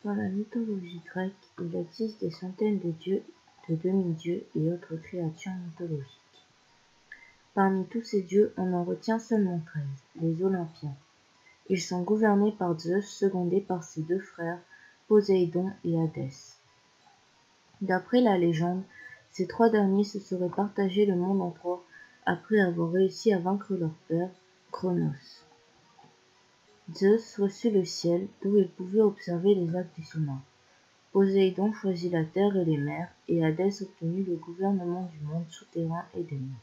Dans la mythologie grecque, il existe des centaines de dieux, de demi-dieux et autres créatures mythologiques. Parmi tous ces dieux, on en retient seulement 13, les Olympiens. Ils sont gouvernés par Zeus, secondés par ses deux frères, Poséidon et Hadès. D'après la légende, ces trois derniers se seraient partagé le monde en trois après avoir réussi à vaincre leur père, Cronos. Zeus reçut le ciel, d'où il pouvait observer les actes humains. Poséidon choisit la terre et les mers, et Hadès obtenut le gouvernement du monde souterrain et des monts.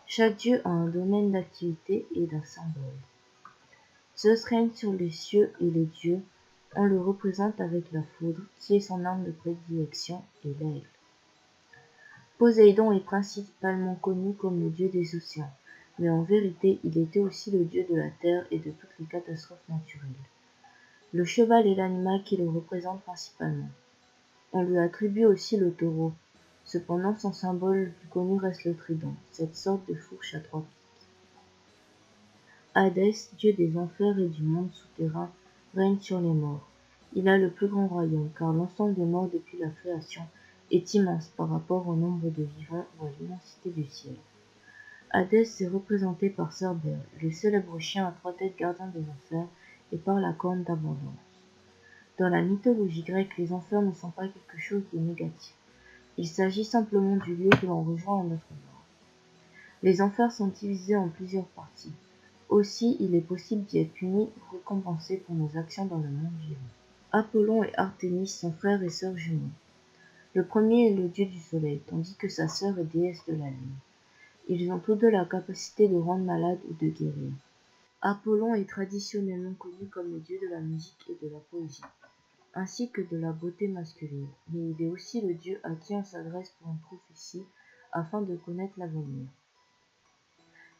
Chaque dieu a un domaine d'activité et d'un symbole. Zeus règne sur les cieux et les dieux, on le représente avec la foudre, qui est son arme de prédilection, et l'aigle. Poséidon est principalement connu comme le dieu des océans, mais en vérité il était aussi le dieu de la terre et de toutes les catastrophes naturelles. Le cheval est l'animal qui le représente principalement. On lui attribue aussi le taureau. Cependant, son symbole le plus connu reste le trident, cette sorte de fourche à 3 pics. Hadès, dieu des enfers et du monde souterrain, règne sur les morts. Il a le plus grand royaume, car l'ensemble des morts depuis la création est immense par rapport au nombre de vivants ou à l'immensité du ciel. Hadès est représenté par Cerbère, le célèbre chien à 3 têtes gardien des enfers, et par la corne d'abondance. Dans la mythologie grecque, les enfers ne sont pas quelque chose de négatif. Il s'agit simplement du lieu que l'on rejoint à notre mort. Les enfers sont divisés en plusieurs parties. Aussi, il est possible d'y être puni ou récompensé pour nos actions dans le monde vivant. Apollon et Artémis sont frères et sœurs jumeaux. Le premier est le dieu du soleil, tandis que sa sœur est déesse de la lune. Ils ont tous deux la capacité de rendre malade ou de guérir. Apollon est traditionnellement connu comme le dieu de la musique et de la poésie, ainsi que de la beauté masculine, mais il est aussi le dieu à qui on s'adresse pour une prophétie afin de connaître l'avenir.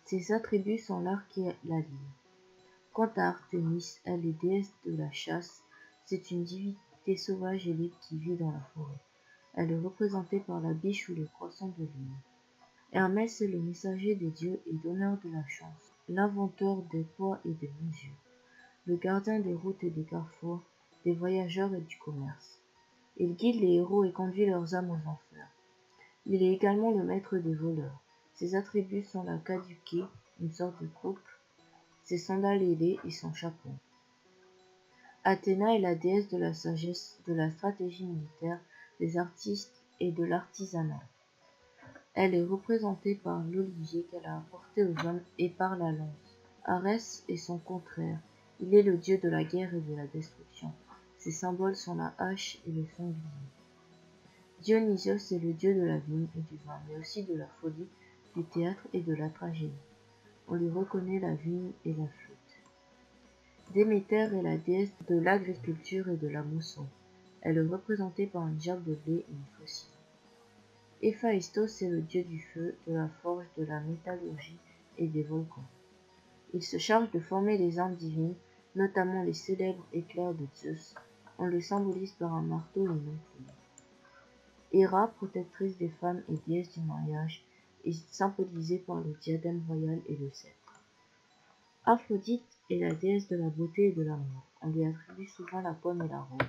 Ses attributs sont l'arc et la lyre. Quant à Artémis, elle est déesse de la chasse, c'est une divinité sauvage et libre qui vit dans la forêt. Elle est représentée par la biche ou le poisson de lune. Hermès est le messager des dieux et donneur de la chance, l'inventeur des poids et des mesures, le gardien des routes et des carrefours, des voyageurs et du commerce. Il guide les héros et conduit leurs âmes aux enfers. Il est également le maître des voleurs. Ses attributs sont la caduquée, une sorte de coupe, ses sandales ailées et son chapeau. Athéna est la déesse de la sagesse, de la stratégie militaire, des artistes et de l'artisanat. Elle est représentée par l'olivier qu'elle a apporté aux hommes et par la lance. Arès est son contraire. Il est le dieu de la guerre et de la destruction. Ses symboles sont la hache et le sanglier. Dionysios est le dieu de la vigne et du vin, mais aussi de la folie, du théâtre et de la tragédie. On lui reconnaît la vigne et la flûte. Déméter est la déesse de l'agriculture et de la mousson. Elle est représentée par une gerbe de blé et une faucille. Héphaïstos est le dieu du feu, de la forge, de la métallurgie et des volcans. Il se charge de former les armes divines, notamment les célèbres éclairs de Zeus. On le symbolise par un marteau et une plume. Héra, protectrice des femmes et déesse du mariage, est symbolisée par le diadème royal et le sceptre. Aphrodite est la déesse de la beauté et de l'amour. On lui attribue souvent la pomme et la rose.